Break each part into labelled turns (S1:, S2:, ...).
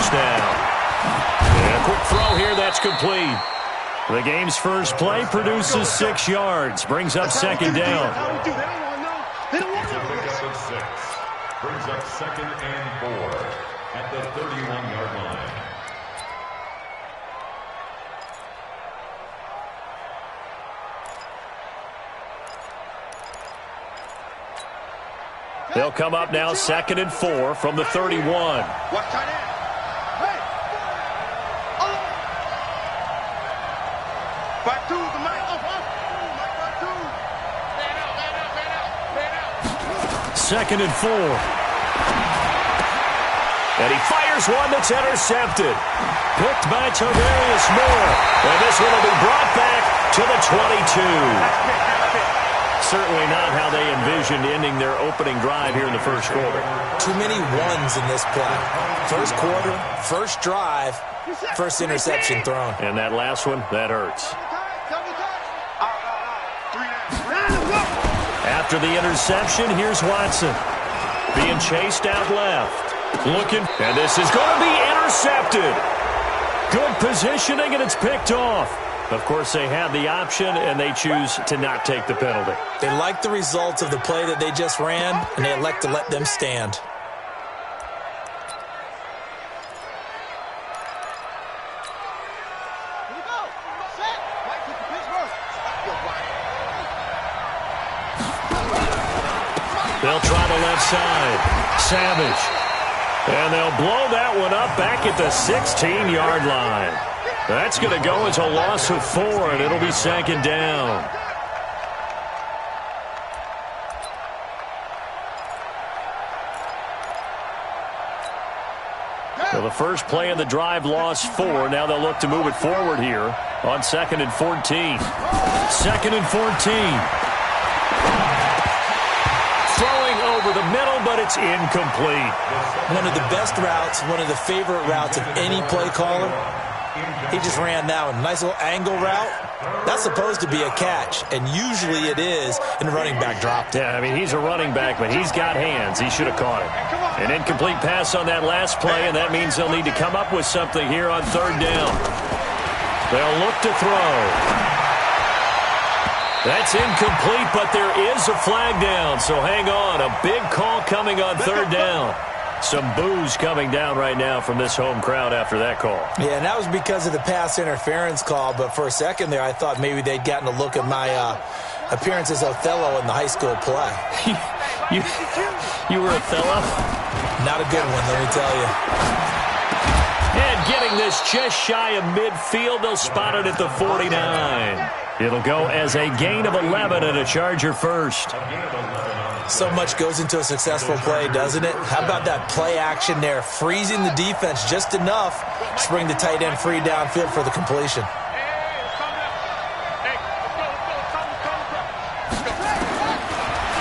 S1: first down. And a quick throw here, that's complete. The game's first play produces 6 yards, brings up second down.
S2: Brings up 2nd and 4 at the 31-yard line.
S1: They'll come up now 2nd and 4 from the 31. Second and 4. And he fires one that's intercepted. Picked by Tavarius Moore. And this one will be brought back to the 22. Certainly not how they envisioned ending their opening drive here in the first quarter.
S3: Too many ones in this play. First quarter, first drive, first interception thrown.
S1: And that last one, that hurts. After the interception, here's Watson. Being chased out left. Looking, and this is going to be intercepted. Good positioning, and it's picked off. Of course, they have the option, and they choose to not take the penalty.
S3: They like the results of the play that they just ran, and they elect to let them stand.
S1: They'll try the left side. Savage. And they'll blow that one up back at the 16-yard line. That's going to go as a loss of 4, and it'll be 2nd down. Well, the first play of the drive lost 4. Now they'll look to move it forward here on 2nd and 14. 2nd and 14. Throwing over the middle, but it's incomplete.
S3: One of the best routes, one of the favorite routes of any play caller. He just ran that one. Nice little angle route. That's supposed to be a catch, and usually it is, and the running back dropped it.
S1: Yeah, I mean, he's a running back, but he's got hands. He should have caught it. An incomplete pass on that last play, and that means they'll need to come up with something here on 3rd down. They'll look to throw. That's incomplete, but there is a flag down, so hang on. A big call coming on 3rd down. Some boos coming down right now from this home crowd after that call.
S3: Yeah, and that was because of the pass interference call, but for a second there I thought maybe they'd gotten a look at my appearance as Othello in the high school play.
S1: You were Othello?
S3: Not a good one, let me tell you.
S1: And getting this just shy of midfield, they'll spot it at the 49. It'll go as a gain of 11 and a Charger first.
S3: So much goes into a successful play, doesn't it? How about that play action there, freezing the defense just enough to bring the tight end free downfield for the completion.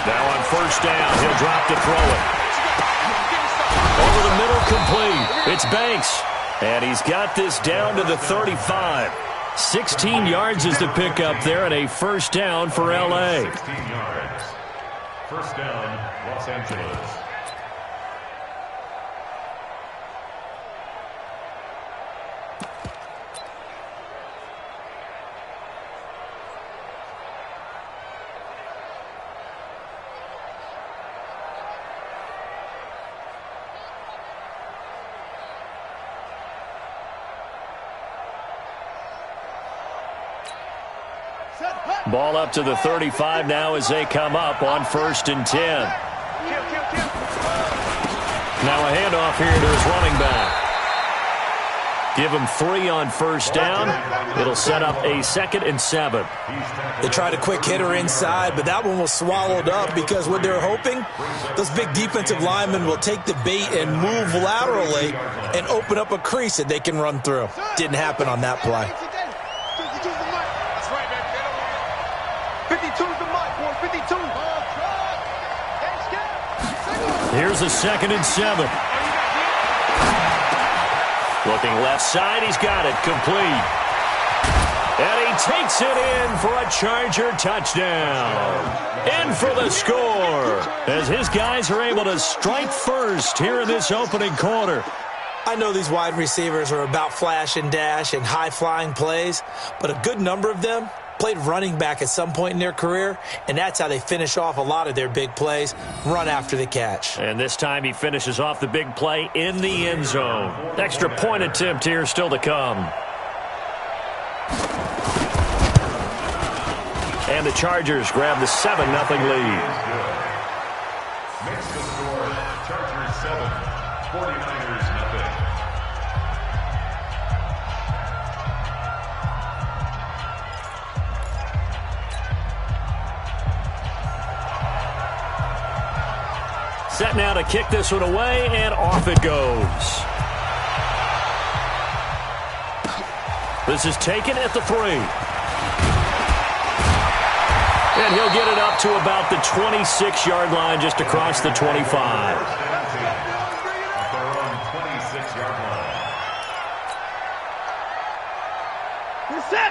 S1: Now on 1st down, he'll drop to throw it. Over the middle, complete. It's Banks, and he's got this down to the 35. 16 yards is the pickup there, and a 1st down for L.A.
S2: 16 yards. 1st down, Los Angeles.
S1: Ball up to the 35 now as they come up on 1st and 10. Now a handoff here to his running back. Give him 3 on 1st down. It'll set up a 2nd and 7.
S3: They tried a quick hitter inside, but that one was swallowed up because what they're hoping, those big defensive linemen will take the bait and move laterally and open up a crease that they can run through. Didn't happen on that play.
S1: Here's a 2nd and 7. Looking left side, he's got it, complete. And he takes it in for a Charger touchdown. In for the score, as his guys are able to strike first here in this opening quarter.
S3: I know these wide receivers are about flash and dash and high-flying plays, but a good number of them played running back at some point in their career, and that's how they finish off a lot of their big plays, run after the catch.
S1: And this time he finishes off the big play in the end zone. Extra point attempt here still to come. And the Chargers grab the 7-0 lead.
S2: Makes the score Chargers 7, 49ers nothing.
S1: Set now to kick this one away, and off it goes. This is taken at the 3. And he'll get it up to about the 26-yard line, just across the 25.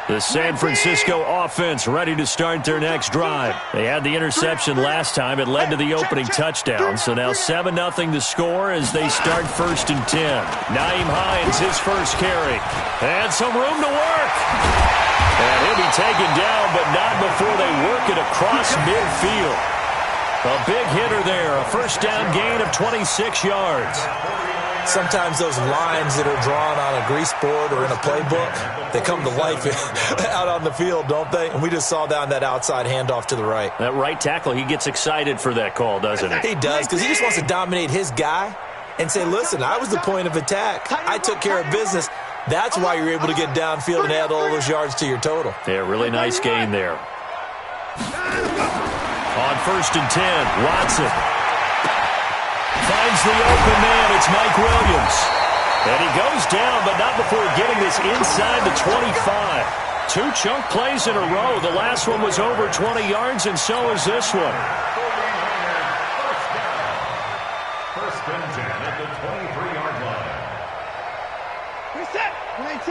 S1: The San Francisco offense ready to start their next drive. They had the interception last time. It led to the opening touchdown. So now 7-0 the score as they start 1st and 10. Nyheim Hines, his first carry. And some room to work. And he'll be taken down, but not before they work it across midfield. A big hitter there. A first down gain of 26 yards.
S3: Sometimes those lines that are drawn on a grease board or in a playbook, they come to life out on the field, don't they? And we just saw down that outside handoff to the right.
S1: That right tackle, he gets excited for that call, doesn't he?
S3: He does, because he just wants to dominate his guy and say, listen, I was the point of attack. I took care of business. That's why you're able to get downfield and add all those yards to your total.
S1: Yeah, really nice gain there. On 1st and 10, Watson finds the open man. It's Mike Williams. And he goes down, but not before getting this inside the 25. 2 chunk plays in a row. The last one was over 20 yards, and so is this one.
S2: First and 10 at the 23-yard line.
S4: Reset. 19.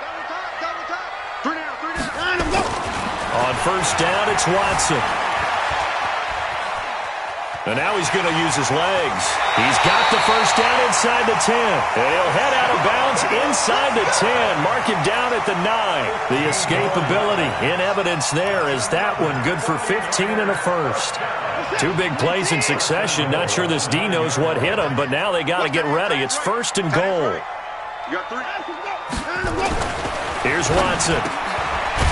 S4: Double top. 3 down.
S1: On 1st down, it's Watson. And now he's going to use his legs. He's got the first down inside the 10. And he'll head out of bounds inside the 10. Mark him down at the 9. The escapability in evidence there is that one good for 15 and a first. 2 big plays in succession. Not sure this D knows what hit him, but now they got to get ready. It's 1st and goal.
S4: You got 3.
S1: Here's Watson.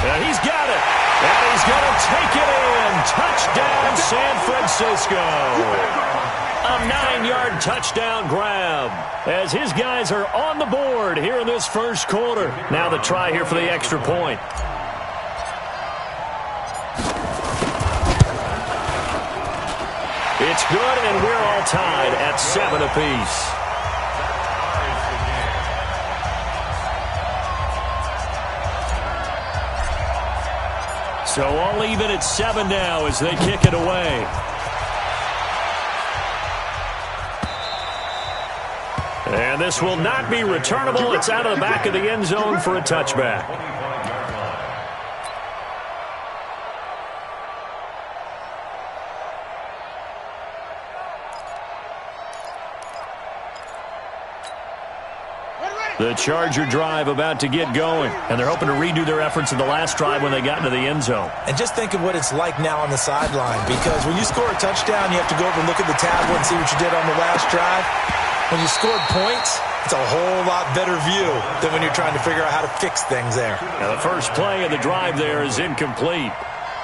S1: And he's got it. And he's going to take it in. Touchdown, San Francisco. A 9-yard touchdown grab as his guys are on the board here in this first quarter. Now the try here for the extra point. It's good, and we're all tied at 7 apiece. So all even at 7 now as they kick it away. And this will not be returnable. It's out of the back of the end zone for a touchback. The Charger drive about to get going, and they're hoping to redo their efforts in the last drive when they got into the end zone.
S3: And just think of what it's like now on the sideline, because when you score a touchdown, you have to go over and look at the tablet and see what you did on the last drive. When you scored points, it's a whole lot better view than when you're trying to figure out how to fix things there.
S1: Now the first play of the drive there is incomplete.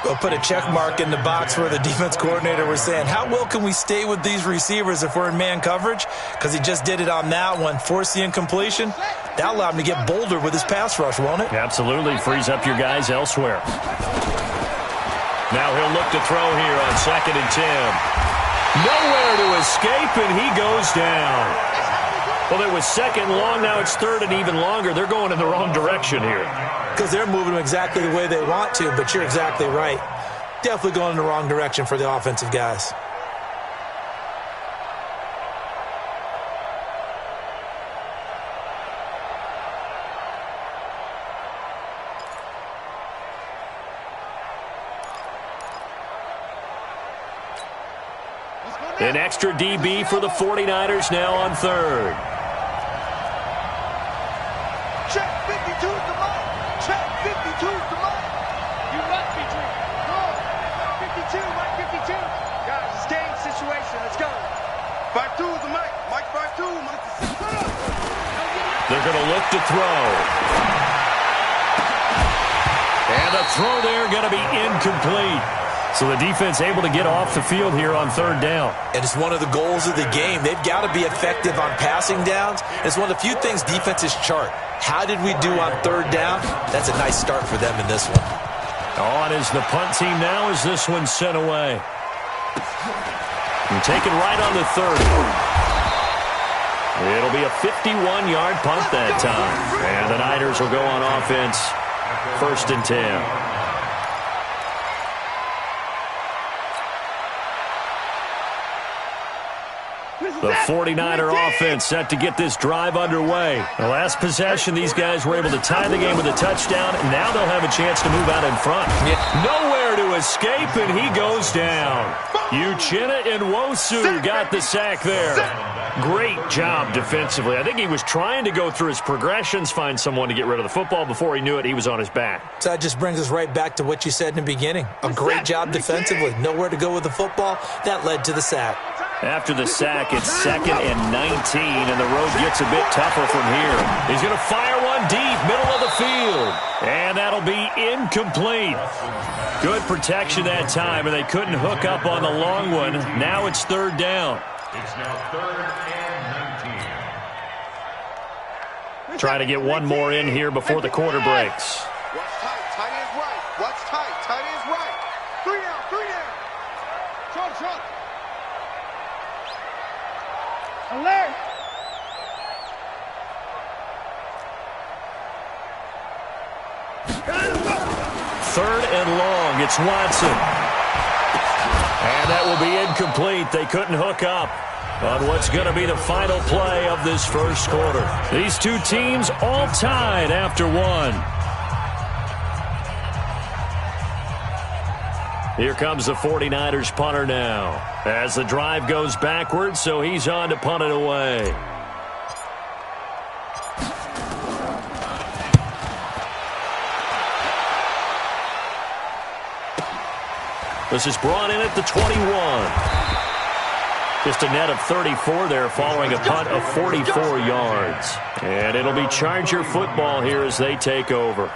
S3: We'll put a check mark in the box where the defense coordinator was saying, how well can we stay with these receivers if we're in man coverage? Because he just did it on that one, forced the incompletion. That'll allow him to get bolder with his pass rush, won't it?
S1: Absolutely. Frees up your guys elsewhere. Now he'll look to throw here on 2nd and 10. Nowhere to escape, and he goes down. Well, it was 2nd and long. Now it's 3rd and even longer. They're going in the wrong direction here.
S3: Because they're moving them exactly the way they want to, but you're exactly right. Definitely going in the wrong direction for the offensive guys.
S1: An extra DB for the 49ers now on third.
S4: Check 52 is the mark. Check 52 is the mark. You must be drinking. Go. 52, Mike 52. Guys, it's game situation. Let's go. 5-2 is the Mike. Mike 5-2. Mike 6.
S1: They're going to look to throw. And the throw there going to be incomplete. So the defense able to get off the field here on third down.
S3: And it's one of the goals of the game. They've got to be effective on passing downs. It's one of the few things defenses chart. How did we do on third down? That's a nice start for them in this one.
S1: On is the punt team now as this one's sent away. And taken right on the 30. It'll be a 51-yard punt that time. And the Niners will go on offense. 1st and 10. The 49er offense set to get this drive underway. The last possession, these guys were able to tie the game with a touchdown, and now they'll have a chance to move out in front. Nowhere to escape, and he goes down. Uchenna Nwosu got the sack there. Great job defensively. I think he was trying to go through his progressions, find someone to get rid of the football. Before he knew it, he was on his back.
S3: So that just brings us right back to what you said in the beginning. A great job defensively. Nowhere to go with the football. That led to the sack.
S1: After the sack, it's 2nd and 19, and the road gets a bit tougher from here. He's going to fire one deep, middle of the field, and that'll be incomplete. Good protection that time, and they couldn't hook up on the long one. Now it's third down.
S2: It's now 3rd and 19.
S1: Try to get one more in here before the quarter breaks.
S4: Watch tight. Tight ends right. Watch tight. Tight ends right. 3 down. 3 down. Trump. Alert!
S1: Third and long. It's Watson. And that will be incomplete. They couldn't hook up on what's going to be the final play of this first quarter. These two teams all tied after one. Here comes the 49ers punter now. As the drive goes backwards, so he's on to punt it away. This is brought in at the 21. Just a net of 34 there following a punt of 44 yards. And it'll be Charger football here as they take over.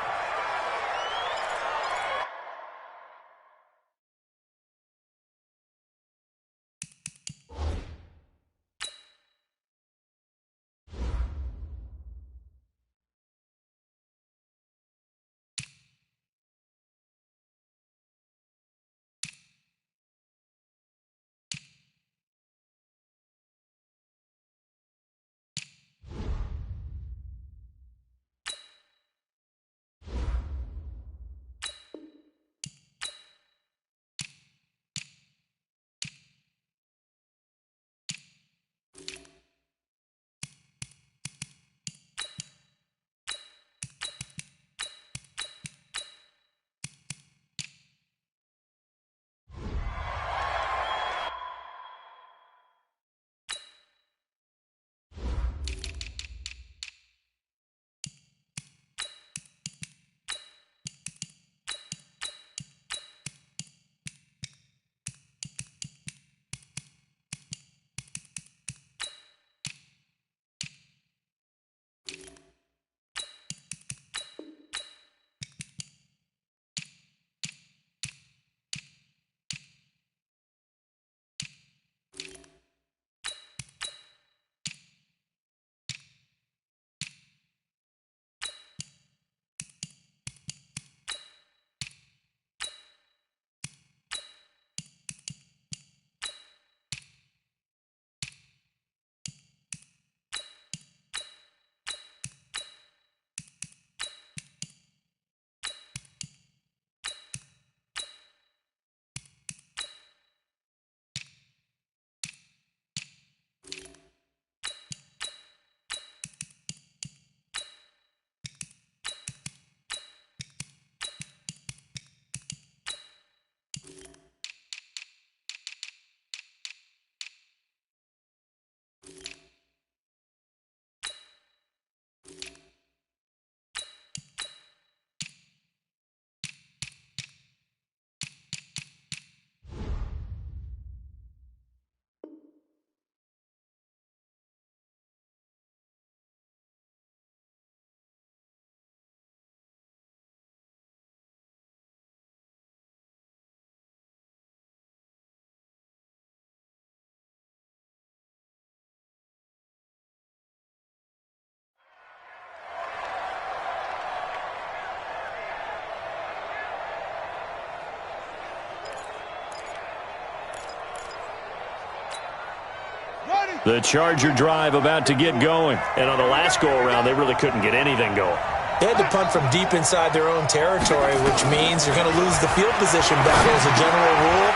S1: The Charger drive about to get going. And on the last go-around, they really couldn't get anything going.
S3: They had to punt from deep inside their own territory, which means you're going to lose the field position battle as a general rule.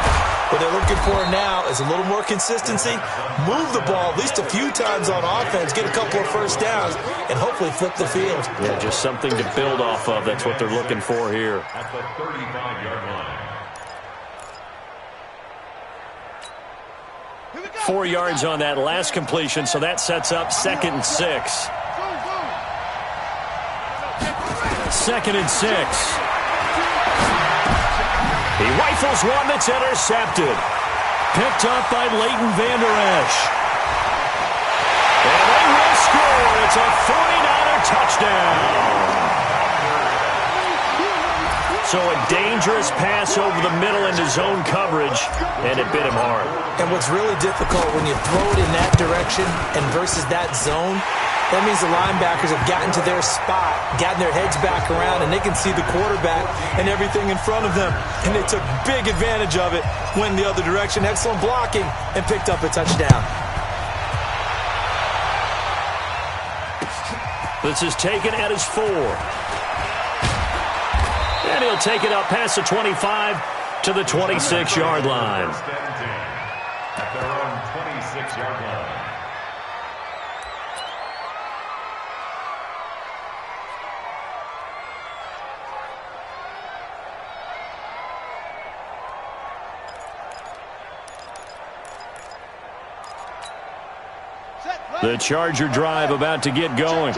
S3: What they're looking for now is a little more consistency, move the ball at least a few times on offense, get a couple of first downs, and hopefully flip the field.
S1: Yeah, just something to build off of. That's what they're looking for here.
S2: At the 35-yard line.
S1: 4 yards on that last completion, so that sets up 2nd and 6. 2nd and 6. He rifles one that's intercepted. Picked up by Leighton Vander Esch. And they will score. It's a 49er touchdown. So a dangerous pass over the middle into zone coverage, and it bit him hard.
S3: And what's really difficult when you throw it in that direction and versus that zone, that means the linebackers have gotten to their spot, gotten their heads back around, and they can see the quarterback and everything in front of them. And they took big advantage of it, went the other direction, excellent blocking, and picked up a touchdown.
S1: This is taken at his 4. And he'll take it up past the 25 to the 26-yard line.
S2: At their own 26-yard line.
S1: The Charger drive about to get going.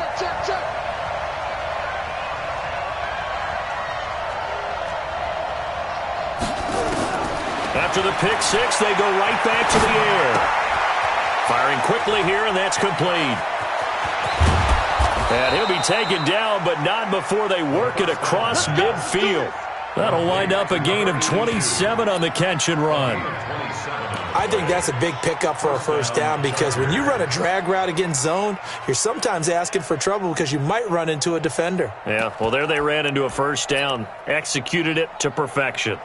S1: After the pick six, they go right back to the air. Firing quickly here, and that's complete. And he'll be taken down, but not before they work it across midfield. That'll wind up a gain of 27 on the catch and run.
S3: I think that's a big pickup for a first down because when you run a drag route against zone, you're sometimes asking for trouble because you might run into a defender.
S1: Yeah, well, there they ran into a first down, executed it to perfection.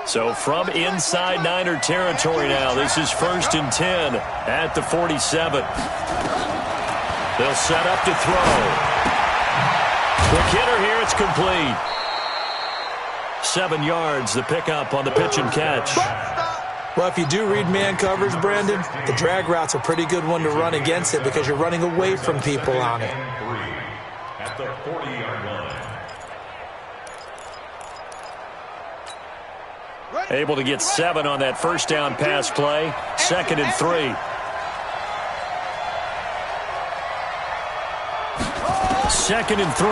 S1: So from inside Niner territory now, this is 1st and 10 at the 47. They'll set up to throw. Quick hitter here, it's complete. 7 yards, the pickup on the pitch and catch.
S3: Well, if you do read man coverage, Brandon, the drag route's a pretty good one to run against it because you're running away from people on it.
S2: At the 40-yard line.
S1: Able to get 7 on that first down pass play. 2nd and 3. Second and 3. And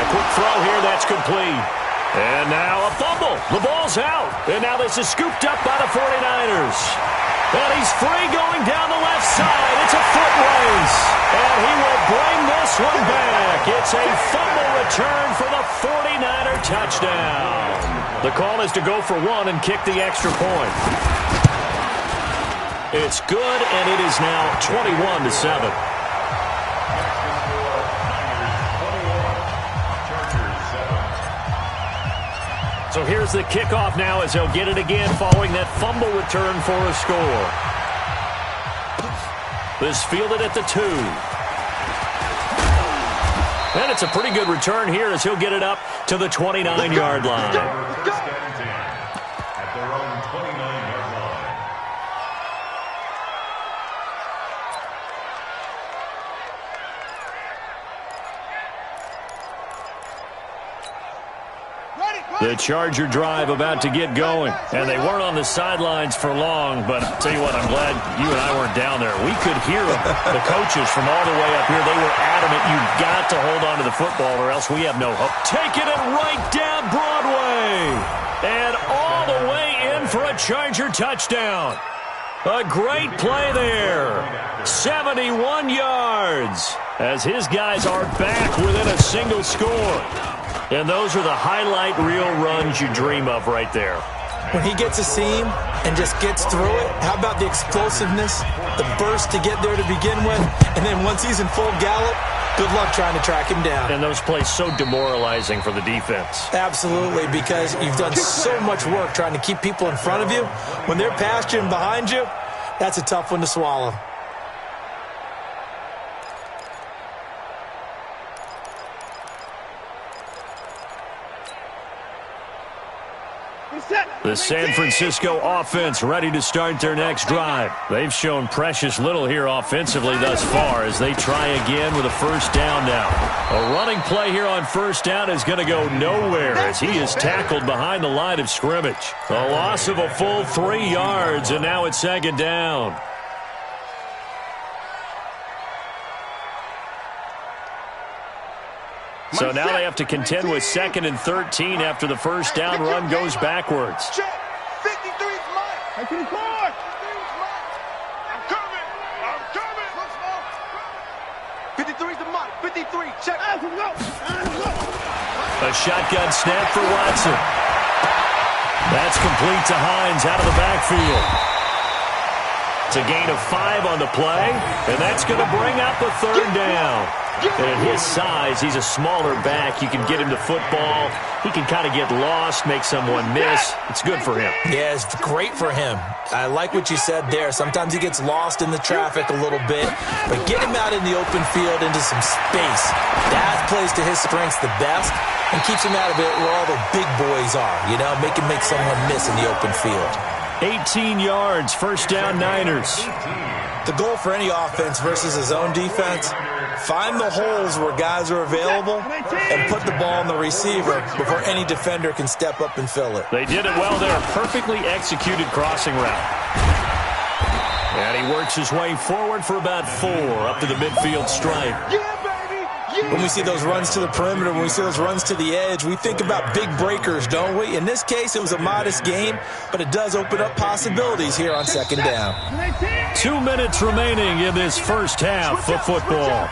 S1: a quick throw here, that's complete. And now a fumble. The ball's out. And now this is scooped up by the 49ers. And he's free going down the left side. It's a foot race. And he will bring this one back. It's a fumble return for the 49er touchdown. The call is to go for 1 and kick the extra point. It's good, and it is now 21-7. So here's the kickoff now as they'll get it again following that fumble return for a score. This fielded at the 2. And it's a pretty good return here as he'll get it up to the 29-yard line.
S2: At their own 29-yard line.
S1: The Charger drive about to get going. And they weren't on the sidelines for long, but I'll tell you what, I'm glad you and I weren't down there. We could hear them. The coaches from all the way up here, they were adamant, you've got to hold on to the football or else we have no hope. Taking it right down Broadway. And all the way in for a Charger touchdown. A great play there. 71 yards as his guys are back within a single score. And those are the highlight reel runs you dream of right there.
S3: When he gets a seam and just gets through it, how about the explosiveness, the burst to get there to begin with, and then once he's in full gallop, Good luck trying to track him down.
S1: And those plays so demoralizing for the defense.
S3: Absolutely, because you've done so much work trying to keep people in front of you. When they're past you and behind you, that's a tough one to swallow.
S1: The San Francisco offense ready to start their next drive. They've shown precious little here offensively thus far as they try again with a first down now. A running play here on first down is going to go nowhere as he is tackled behind the line of scrimmage. A loss of a full 3 yards, and now it's second down. So now they have to contend with 2nd and 13 after the first down run goes backwards.
S4: Check. 53's mine. 54. 53's mine. I'm coming. 53's the mine. 53. Check.
S1: A shotgun snap for Watson. That's complete to Hines out of the backfield. It's a gain of 5 on the play, and that's going to bring up a third down. And at his size, he's a smaller back. You can get him to football. He can kind of get lost, make someone miss. It's good for him.
S3: Yeah, it's great for him. I like what you said there. Sometimes he gets lost in the traffic a little bit, but get him out in the open field into some space. That plays to his strengths the best and keeps him out of it where all the big boys are, you know, make him make someone miss in the open field.
S1: 18 yards, first down Niners.
S3: The goal for any offense versus his own defense, find the holes where guys are available and put the ball in the receiver before any defender can step up and fill it.
S1: They did it well there. Perfectly executed crossing route. And he works his way forward for about 4 up to the midfield stripe.
S3: When we see those runs to the perimeter, when we see those runs to the edge, we think about big breakers, don't we? In this case, it was a modest game, but it does open up possibilities here on second down.
S1: 2 minutes remaining in this first half of football.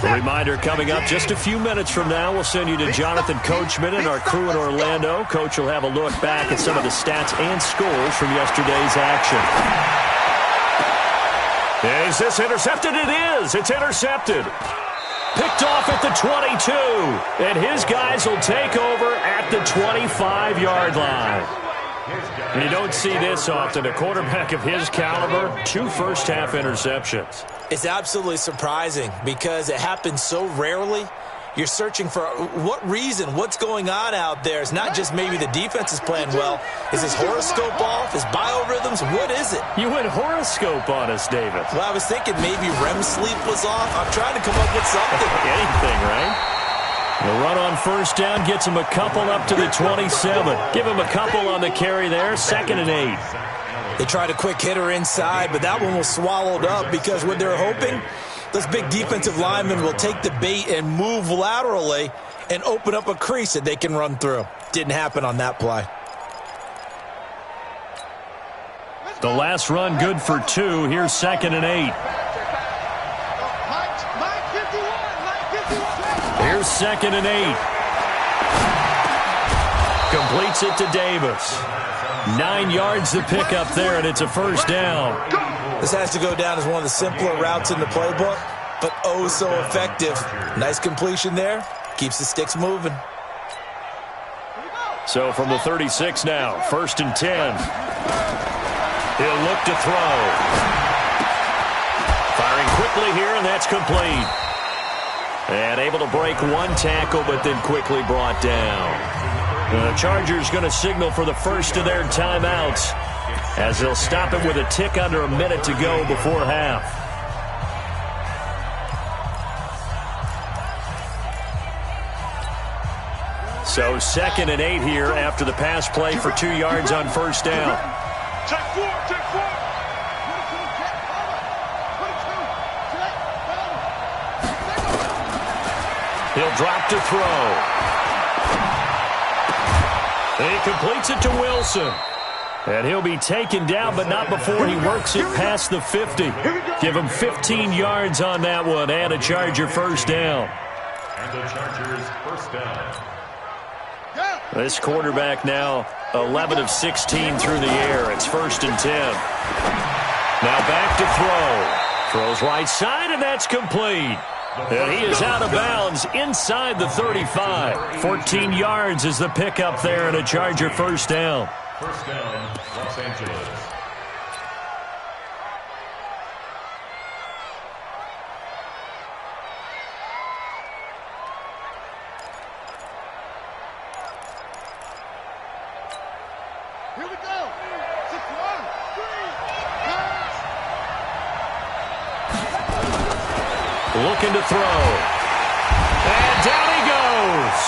S1: A reminder coming up just a few minutes from now, we'll send you to Jonathan Coachman and our crew in Orlando. Coach will have a look back at some of the stats and scores from yesterday's action. Is this intercepted? It is. It's intercepted. Picked off at the 22. And his guys will take over at the 25-yard line. You don't see this often. A quarterback of his caliber, 2 first-half interceptions.
S3: It's absolutely surprising because it happens so rarely. You're searching for what reason, what's going on out there. It's not just maybe the defense is playing well. Is his horoscope off? His biorhythms? What is it?
S1: You went horoscope on us, David.
S3: Well, I was thinking maybe REM sleep was off. I'm trying to come up with something.
S1: Anything, right? The run on first down gets him a couple up to the 27. Give him a couple on the carry there, 2nd and 8.
S3: They tried a quick hitter inside, but that one was swallowed up because what they're hoping, those big defensive linemen will take the bait and move laterally and open up a crease that they can run through. Didn't happen on that play.
S1: The last run good for 2. Here's 2nd and 8. Here's 2nd and 8. Completes it to Davis. 9 yards to pick up there, and it's a first down.
S3: This has to go down as one of the simpler routes in the playbook, but oh so effective. Nice completion there. Keeps the sticks moving.
S1: So from the 36 now, 1st and 10. He'll look to throw. Firing quickly here, and that's complete. And able to break 1 tackle, but then quickly brought down. The Chargers going to signal for the first of their timeouts as they'll stop it with a tick under a minute to go before half. So 2nd and 8 here after the pass play for 2 yards on first down.
S4: Check 4, check 4.
S1: He'll drop to throw. He completes it to Wilson. And he'll be taken down, but not before he works it past the 50. Give him 15 yards on that one, and a Charger first down.
S2: And the Chargers first down.
S1: This quarterback now 11 of 16 through the air. It's 1st and 10. Now back to throw. Throws right side, and that's complete. And he is out of bounds inside the 35. 14 yards is the pickup there, and a Charger first down.
S2: First down, Los Angeles.
S4: Here we go. 6, 1, 3.
S1: Looking to throw. And down he goes.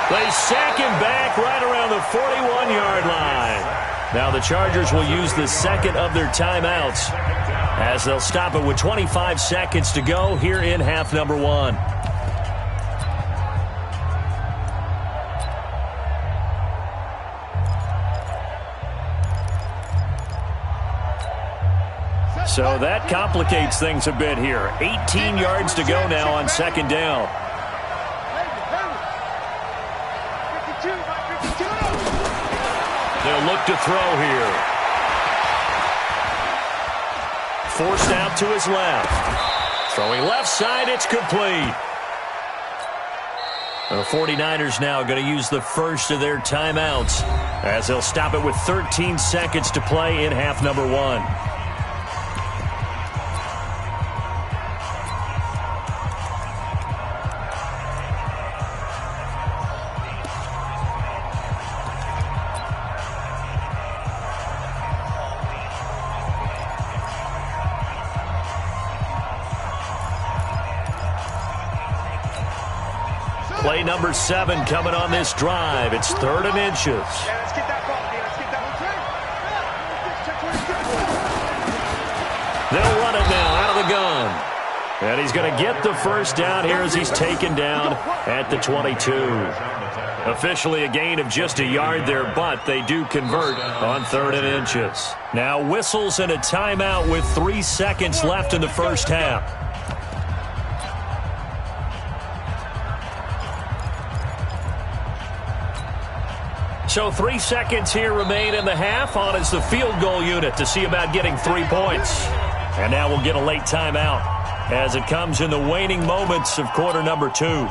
S1: They sack him back right around the 41-yard line. Now the Chargers will use the second of their timeouts as they'll stop it with 25 seconds to go here in half number 1. So that complicates things a bit here. 18 yards to go now on second down. They'll look to throw here. Forced out to his left. Throwing left side, it's complete. The 49ers now going to use the first of their timeouts as they'll stop it with 13 seconds to play in half number 1. Play number 7 coming on this drive. It's 3rd and inches.
S4: Yeah, let's get that ball. Let's get that one.
S1: They'll run it now out of the gun. And he's going to get the first down here as he's taken down at the 22. Officially a gain of just a yard there, but they do convert on 3rd and inches. Now whistles and a timeout with 3 seconds left in the first half. So 3 seconds here remain in the half. On is the field goal unit to see about getting 3 points. And now we'll get a late timeout as it comes in the waning moments of quarter number 2.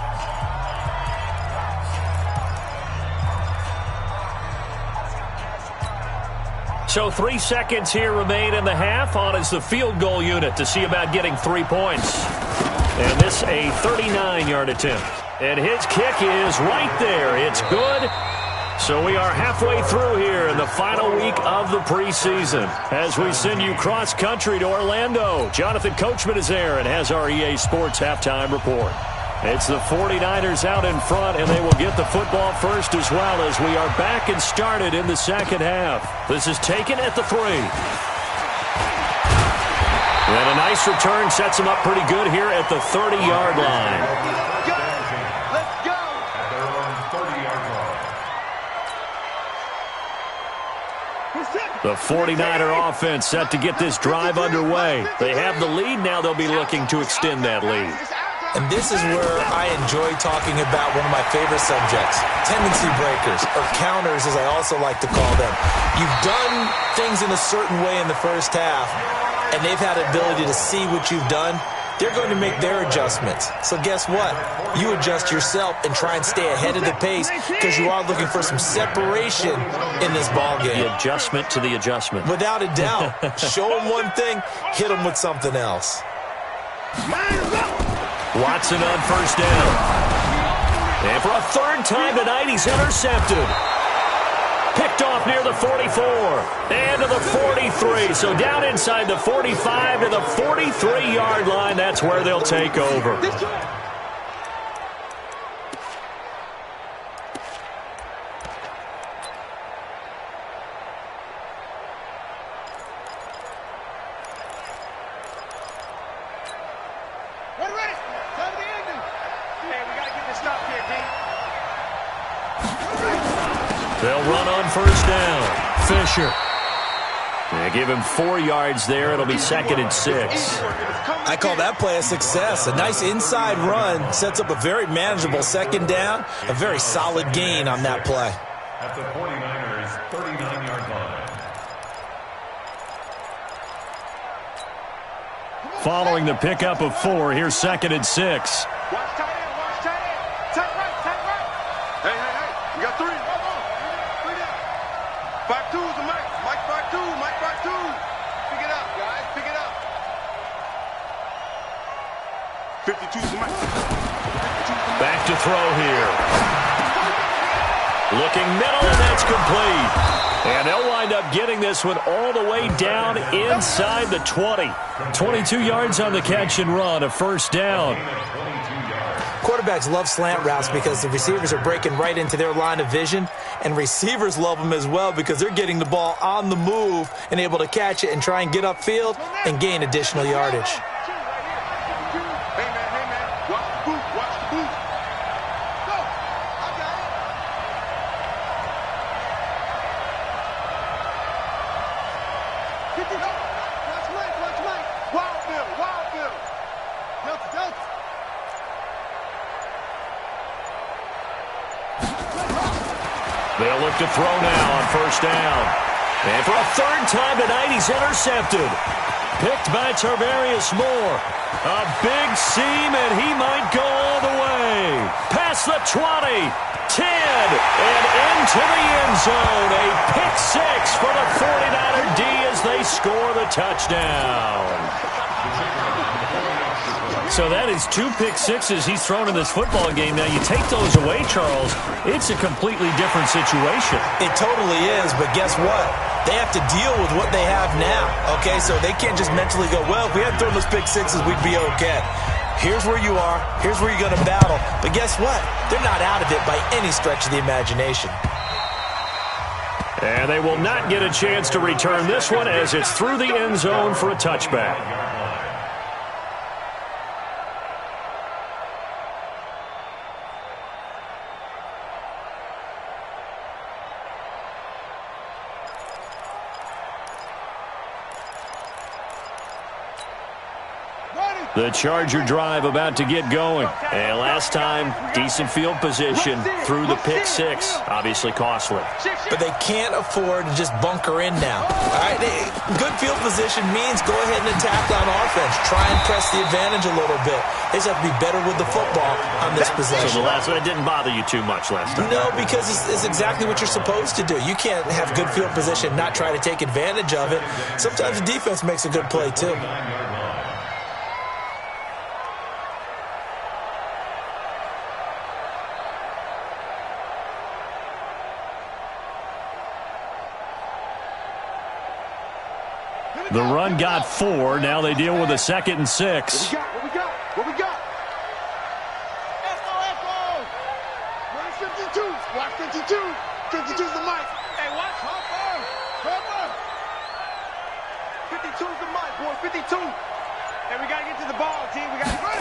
S1: So 3 seconds here remain in the half. On is the field goal unit to see about getting 3 points. And this a 39-yard attempt. And his kick is right there. It's good. So we are halfway through here in the final week of the preseason as we send you cross-country to Orlando. Jonathan Coachman is there and has our EA Sports halftime report. It's the 49ers out in front, and they will get the football first as well as we are back and started in the second half. This is taken at the 3. And a nice return sets him up pretty good here at the 30-yard line. The 49er offense set to get this drive underway. They have the lead. Now they'll be looking to extend that lead.
S3: And this is where I enjoy talking about one of my favorite subjects, tendency breakers, or counters as I also like to call them. You've done things in a certain way in the first half, and they've had the ability to see what you've done. They're going to make their adjustments. So guess what? You adjust yourself and try and stay ahead of the pace because you are looking for some separation in this ball game.
S1: The adjustment to the adjustment.
S3: Without a doubt. Show them one thing, hit them with something else.
S1: Watson on first down. And for a 3rd time tonight, he's intercepted. Picked off near the 44 and to the 43. So down inside the 45 to the 43-yard line. That's where they'll take over. They'll run on first down. Fisher. They give him 4 yards there. It'll be 2nd and 6.
S3: I call that play a success. A nice inside run sets up a very manageable 2nd down. A very solid gain on that play.
S2: At the 49ers'
S1: following the pickup of 4. Here's 2nd and 6.
S4: Watch tight end, watch tight end. Tight right, tight right. Hey. We got 3. 3 down. 5-2 is the Mike. Mike 5-2, Mike 5-2. Pick it up, guys. Pick it up. 52 is the Mike.
S1: Back to throw here. Looking middle, and that's complete. And they'll wind up getting this one all the way down inside the 20. 22 yards on the catch and run, a first down.
S3: Quarterbacks love slant routes because the receivers are breaking right into their line of vision, and receivers love them as well because they're getting the ball on the move and able to catch it and try and get upfield and gain additional yardage.
S4: Hey, man. Watch the boot. Watch the boot. Go. I got it. Watch Mike. Wild Bill. Delta.
S1: They'll look to throw now on first down. And for a 3rd time tonight, he's intercepted. Picked by Tarvarius Moore. A big seam, and he might go all the way. Past the 20, 10, and into the end zone. A pick 6 for the 49er D as they score the touchdown. So that is 2 pick sixes he's thrown in this football game. Now, you take those away, Charles, it's a completely different situation.
S3: It totally is, but guess what? They have to deal with what they have now, okay? So they can't just mentally go, well, if we hadn't thrown those pick sixes, we'd be okay. Here's where you are. Here's where you're going to battle. But guess what? They're not out of it by any stretch of the imagination.
S1: And they will not get a chance to return this one as it's through the end zone for a touchback. The Charger drive about to get going. And last time, decent field position through the pick 6. Obviously costly.
S3: But they can't afford to just bunker in now. All right, good field position means go ahead and attack on offense. Try and press the advantage a little bit. They just have to be better with the football on this possession.
S1: So the last one didn't bother you too much last time?
S3: No, because it's exactly what you're supposed to do. You can't have good field position, not try to take advantage of it. Sometimes the defense makes a good play, too.
S1: The run got 4. Now they deal with a 2nd and 6.
S4: What we got? Echo. Where's 52? Watch 52. 52's the mic. Hey, watch. Hopper. 52's the mic, boy. 52. Hey, we got to get to the ball, team. We got to run.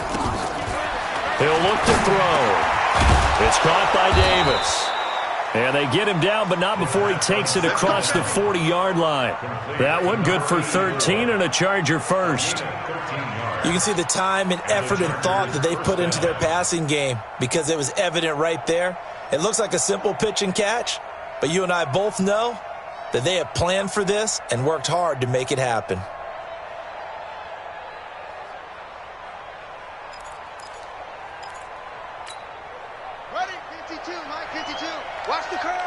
S1: He'll look to throw. It's caught by Davis. And they get him down, but not before he takes it across the 40-yard line. That one good for 13 and a Charger first.
S3: You can see the time and effort and thought that they put into their passing game because it was evident right there. It looks like a simple pitch and catch, but you and I both know that they have planned for this and worked hard to make it happen.
S4: Ready? 52, Mike. 52. Watch the curve.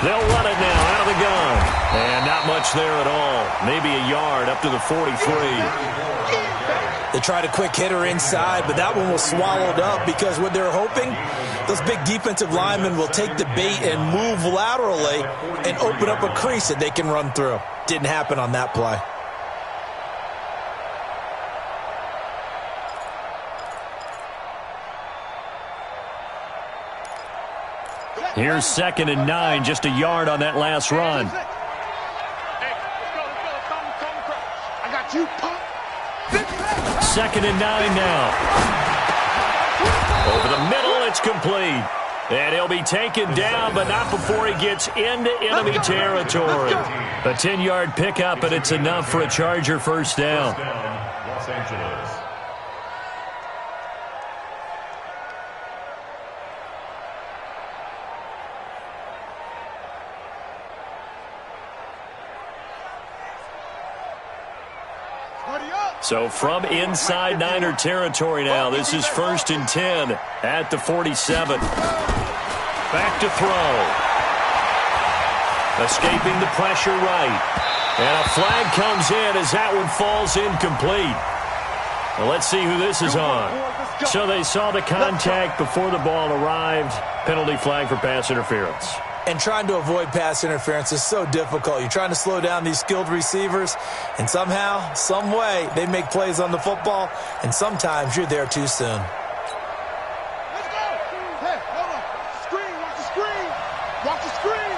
S1: They'll run it now out of the gun. And not much there at all. Maybe a yard up to the 43.
S3: They tried a quick hitter inside, but that one was swallowed up because what they're hoping, those big defensive linemen will take the bait and move laterally and open up a crease that they can run through. Didn't happen on that play.
S1: Here's 2nd and 9, just a yard on that last run.
S4: Hey, let's go. I got you, punk.
S1: 2nd and 9 now. Over the middle, it's complete. And he'll be taken down, but not before he gets into enemy territory. A 10-yard pickup, and it's enough for a Charger first down.
S2: Los Angeles.
S1: So from inside Niner territory now, this is 1st and 10 at the 47. Back to throw. Escaping the pressure right. And a flag comes in as that one falls incomplete. Well, let's see who this is on. So they saw the contact before the ball arrived. Penalty flag for pass interference.
S3: And trying to avoid pass interference is so difficult. You're trying to slow down these skilled receivers, and somehow, some way, they make plays on the football, and sometimes you're there too soon.
S4: Let's go. Hey, hold on. Screen, watch the screen. Watch the screen.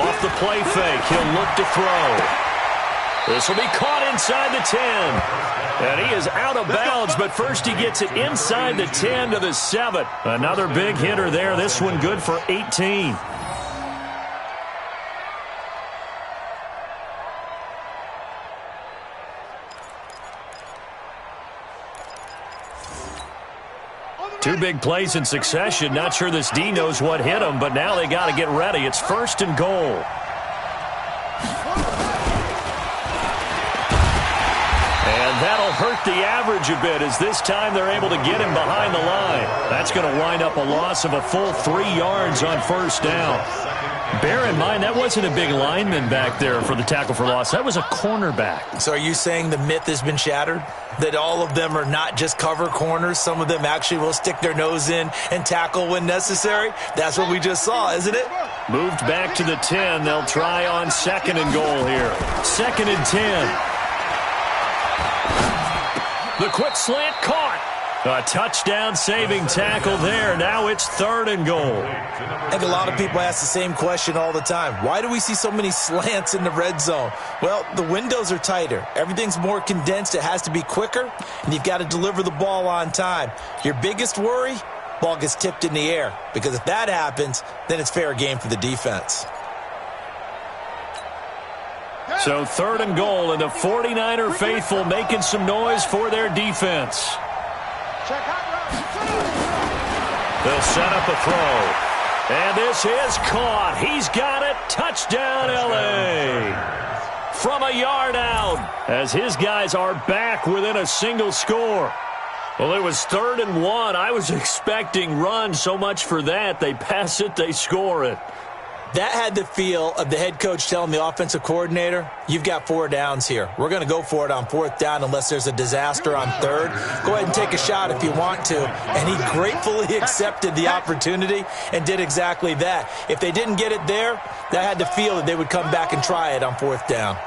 S1: Off the play fake, he'll look to throw. This will be caught inside the 10. And he is out of bounds, but first he gets it inside the 10 to the 7. Another big hitter there. This one good for 18. Two big plays in succession. Not sure this D knows what hit him, but now they got to get ready. It's 1st and goal. That'll hurt the average a bit as this time they're able to get him behind the line. That's going to wind up a loss of a full 3 yards on 1st down. Bear in mind, that wasn't a big lineman back there for the tackle for loss. That was a cornerback.
S3: So are you saying the myth has been shattered? That all of them are not just cover corners? Some of them actually will stick their nose in and tackle when necessary? That's what we just saw, isn't it?
S1: Moved back to the 10. They'll try on 2nd and goal here. 2nd and 10. The quick slant caught. A touchdown-saving tackle there. Now it's 3rd and goal.
S3: I think a lot of people ask the same question all the time. Why do we see so many slants in the red zone? Well, the windows are tighter. Everything's more condensed. It has to be quicker, and you've got to deliver the ball on time. Your biggest worry? Ball gets tipped in the air, because if that happens, then it's fair game for the defense.
S1: So 3rd and goal, and the 49er faithful making some noise for their defense. They'll set up a throw. And this is caught. He's got it. Touchdown, L.A. From a yard out, as his guys are back within a single score. Well, it was 3rd and 1. I was expecting run. So much for that. They pass it, they score it.
S3: That had the feel of the head coach telling the offensive coordinator, you've got 4 downs here. We're going to go for it on 4th down unless there's a disaster on 3rd. Go ahead and take a shot if you want to. And he gratefully accepted the opportunity and did exactly that. If they didn't get it there, that had the feel that they would come back and try it on 4th down.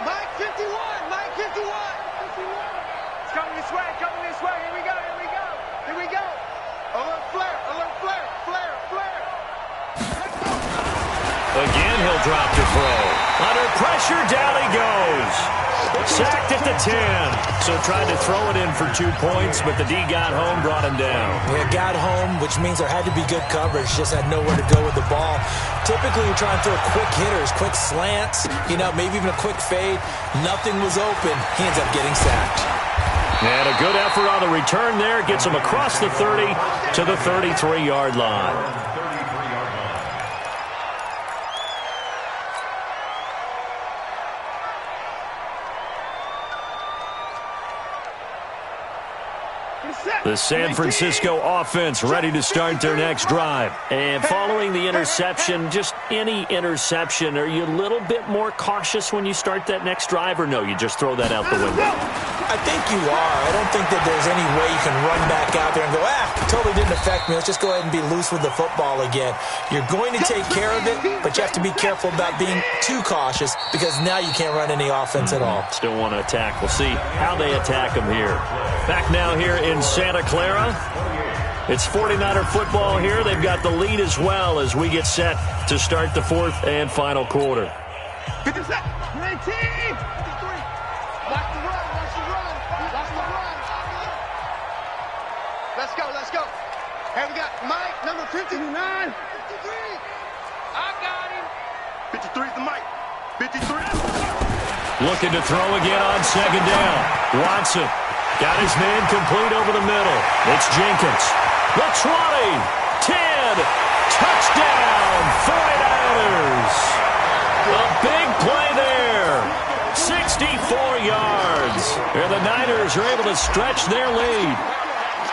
S4: Mike 51. Mike 51. It's coming this way. Coming this way. Here we go. Here we go. Here we go. Alert flare, alert flare, flare, flare.
S1: Again, he'll drop to throw. Under pressure, down he goes. Sacked at the 10. So tried to throw it in for 2 points, but the D got home, brought him down.
S3: Yeah, got home, which means there had to be good coverage. Just had nowhere to go with the ball. Typically, you're trying to throw quick hitters, quick slants, maybe even a quick fade. Nothing was open. He ends up getting sacked.
S1: And a good effort on the return there. Gets him across the 30 to the 33-yard line. The San Francisco offense ready to start their next drive. And following the interception, just any interception, are you a little bit more cautious when you start that next drive, or no, you just throw that out the window?
S3: I think you are. I don't think that there's any way you can run back out there and go, totally didn't affect me. Let's just go ahead and be loose with the football again. You're going to take care of it, but you have to be careful about being too cautious because now you can't run any offense at all.
S1: Still want to attack. We'll see how they attack them here. Back now here in Santa Clara. It's 49er football here. They've got the lead as well as we get set to start the 4th and final quarter.
S4: 50 seconds. 19. 53. Watch the run. Watch the run. Watch the run. Let's go. Let's go. Hey, we got Mike, number 59. 53. I got him. 53 is the Mike. 53.
S1: Looking to throw again on 2nd down. Watson got his man complete over the middle. It's Jenkins. The 20, 10, touchdown, 49ers. And the Niners are able to stretch their lead.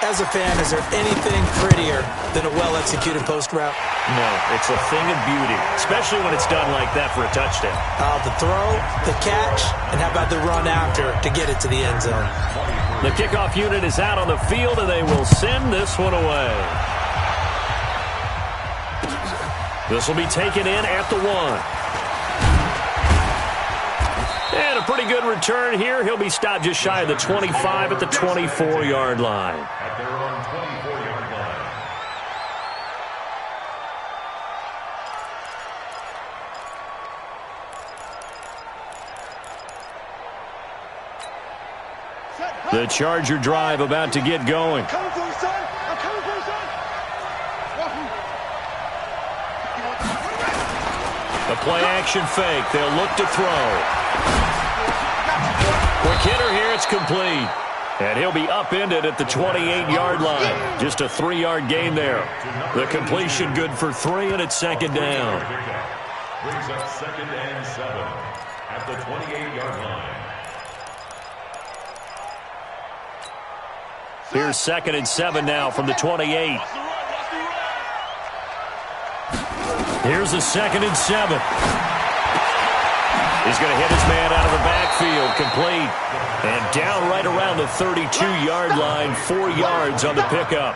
S3: As a fan, is there anything prettier than a well-executed post route?
S1: No, it's a thing of beauty, especially when it's done like that for a touchdown.
S3: The throw, the catch, and how about the run after to get it to the end zone?
S1: The kickoff unit is out on the field, and they will send this one away. This will be taken in at the 1. And a pretty good return here. He'll be stopped just shy of the 25 at the 24-yard line.
S2: At their own 24-yard line.
S1: The Charger drive about to get going.
S4: Coming for you, son. I'm coming for you, son.
S1: The play-action fake. They'll look to throw. Quick hitter here. It's complete. And he'll be upended at the 28-yard line. Just a 3-yard gain there. The completion good for 3, and it's second down.
S2: Brings up 2nd and 7 at the 28-yard line.
S1: Here's 2nd and 7 now from the 28. Here's the 2nd and 7. He's going to hit his man out of the backfield, complete. And down right around the 32-yard line, 4 yards on the pickup.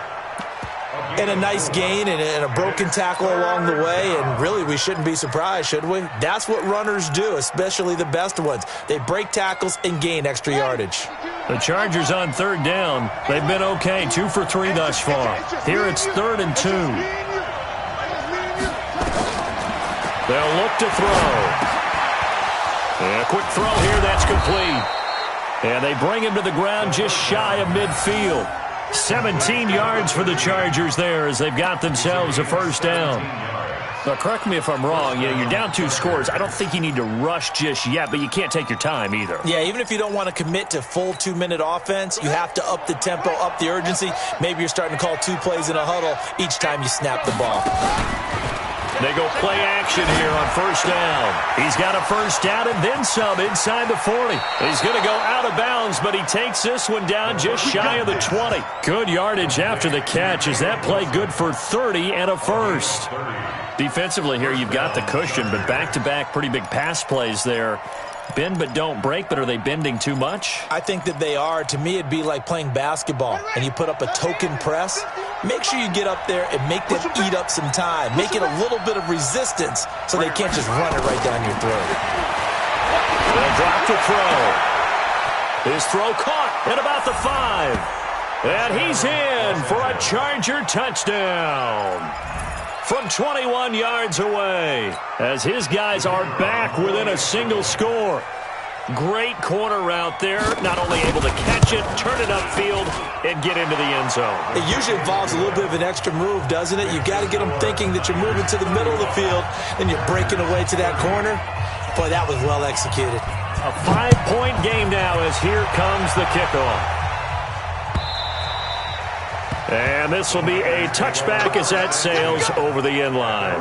S3: And a nice gain and a broken tackle along the way, and really we shouldn't be surprised, should we? That's what runners do, especially the best ones. They break tackles and gain extra yardage.
S1: The Chargers on 3rd down. They've been okay, 2 for 3 thus far. Here it's 3rd and 2. They'll look to throw. And a quick throw here, that's complete. And they bring him to the ground just shy of midfield. 17 yards for the Chargers there as they've got themselves a 1st down. Now, correct me if I'm wrong. You're down 2 scores. I don't think you need to rush just yet, but you can't take your time either.
S3: Yeah, even if you don't want to commit to full 2-minute offense, you have to up the tempo, up the urgency. Maybe you're starting to call 2 plays in a huddle each time you snap the ball.
S1: They go play action here on 1st down. He's got a 1st down and then some inside the 40. He's going to go out of bounds, but he takes this one down just shy of the 20. Good yardage after the catch. Is that play good for 30 and a 1st? Defensively here, you've got the cushion, but back-to-back pretty big pass plays there. Bend but don't break, but are they bending too much?
S3: I think that they are. To me, it'd be like playing basketball, and you put up a token press. Make sure you get up there and make them eat up some time. Make it a little bit of resistance so they can't just run it right down your throat.
S1: They'll drop to throw. His throw caught at about the 5. And he's in for a Charger touchdown. From 21 yards away, as his guys are back within a single score. Great corner route there, not only able to catch it, turn it upfield, and get into the end zone.
S3: It usually involves a little bit of an extra move, doesn't it? You've got to get them thinking that you're moving to the middle of the field, and you're breaking away to that corner. Boy, that was well executed.
S1: A 5-point game now as here comes the kickoff. And this will be a touchback as that sails over the end line.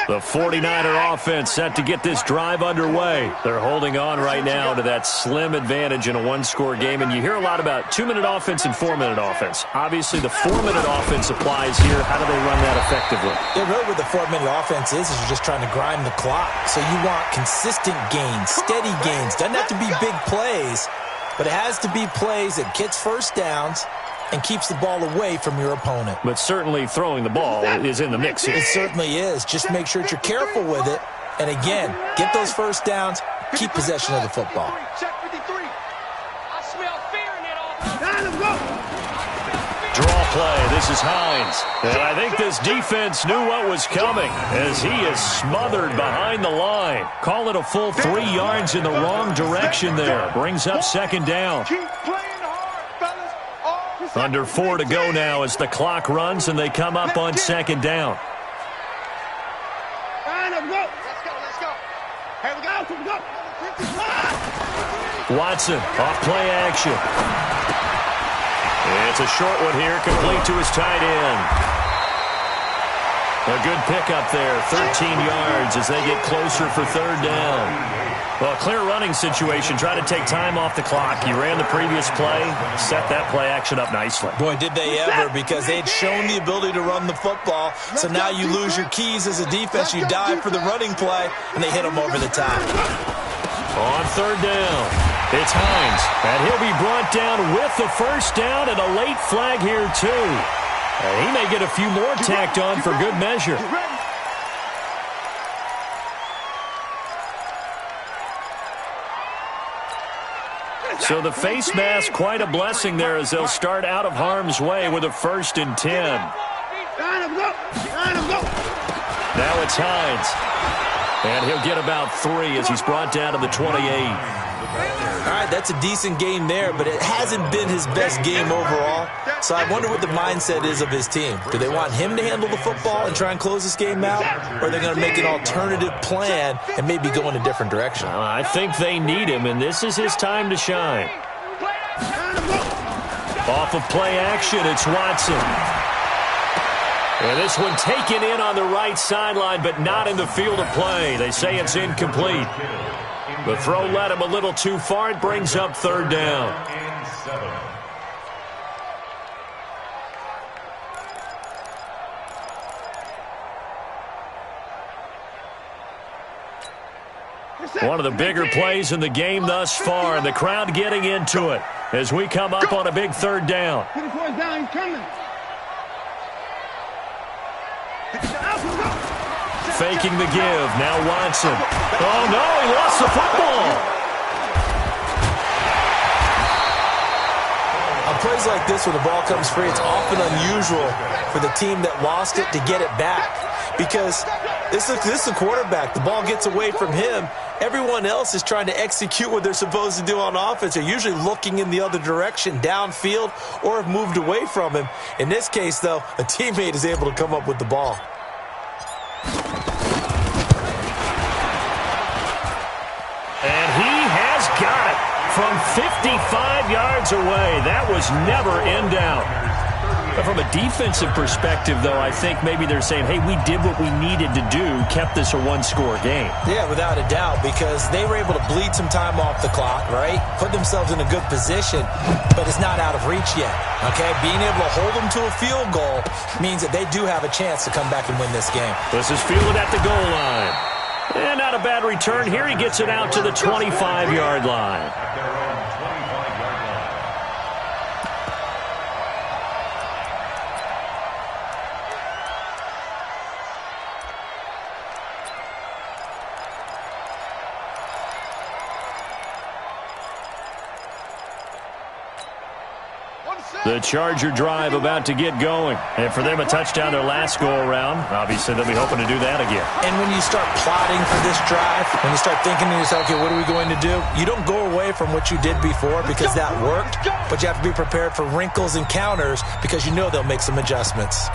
S1: The 49er offense set to get this drive underway. They're holding on right now to that slim advantage in a 1-score game. And you hear a lot about 2-minute offense and 4-minute offense. Obviously, the 4-minute offense applies here. How do they run that effectively?
S3: Yeah, really what the 4-minute offense is you're just trying to grind the clock. So you want consistent gains, steady gains. Doesn't have to be big plays, but it has to be plays that gets 1st downs and keeps the ball away from your opponent.
S1: But certainly throwing the ball is in the mix here.
S3: It certainly is. Just make sure that you're careful with it. And again, get those 1st downs, keep possession of the football.
S4: Check 53. I smell fear in that offense.
S1: Draw play. This is Hines. And I think this defense knew what was coming as he is smothered behind the line. Call it a full 3 yards in the wrong direction there. Brings up 2nd down.
S4: Keep playing hard, fellas.
S1: Under 4 to go now as the clock runs and they come up on 2nd down.
S4: Let's go. Here we go.
S1: Watson off play action. It's a short one here, complete to his tight end. A good pickup there, 13 yards as they get closer for third down. Well, clear running situation. Try to take time off the clock. You ran the previous play, set that play action up nicely.
S3: Boy, did they ever, because they'd shown the ability to run the football. So now you lose your keys as a defense. You dive for the running play, and they hit them over the top.
S1: On third down, it's Hines. And he'll be brought down with the first down and a late flag here, too. And he may get a few more tacked on for good measure. So the face mask, quite a blessing there as they'll start out of harm's way with a 1st and 10. Now it's Hines. And he'll get about 3 as he's brought down to the 28.
S3: All right, that's a decent game there, but it hasn't been his best game overall. So I wonder what the mindset is of his team. Do they want him to handle the football and try and close this game out? Or are they going to make an alternative plan and maybe go in a different direction?
S1: I think they need him, and this is his time to shine. Off of play action, it's Watson. And this one taken in on the right sideline, but not in the field of play. They say it's incomplete. The throw led him a little too far. It brings up third down. One of the bigger plays in the game thus far, and the crowd getting into it as we come up on a big third down. Faking the give. Now Watson. Oh, no, he lost the football.
S3: On plays like this where the ball comes free, it's often unusual for the team that lost it to get it back. Because this is a quarterback. The ball gets away from him. Everyone else is trying to execute what they're supposed to do on offense. They're usually looking in the other direction, downfield, or have moved away from him. In this case, though, a teammate is able to come up with the ball.
S1: And he has got it from 55 yards away. That was never in doubt. But from a defensive perspective, though, I think maybe they're saying, hey, we did what we needed to do, kept this a one-score game.
S3: Yeah, without a doubt, because they were able to bleed some time off the clock, right? Put themselves in a good position, but it's not out of reach yet, okay? Being able to hold them to a field goal means that they do have a chance to come back and win this game.
S1: This is fielded at the goal line. And not a bad return here. He gets it out to the 25-yard line. The Charger drive about to get going. And for them, a touchdown their last go-around. Obviously, they'll be hoping to do that again.
S3: And when you start plotting for this drive, when you start thinking to yourself, okay, what are we going to do? You don't go away from what you did before because that worked, but you have to be prepared for wrinkles and counters because you know they'll make some adjustments.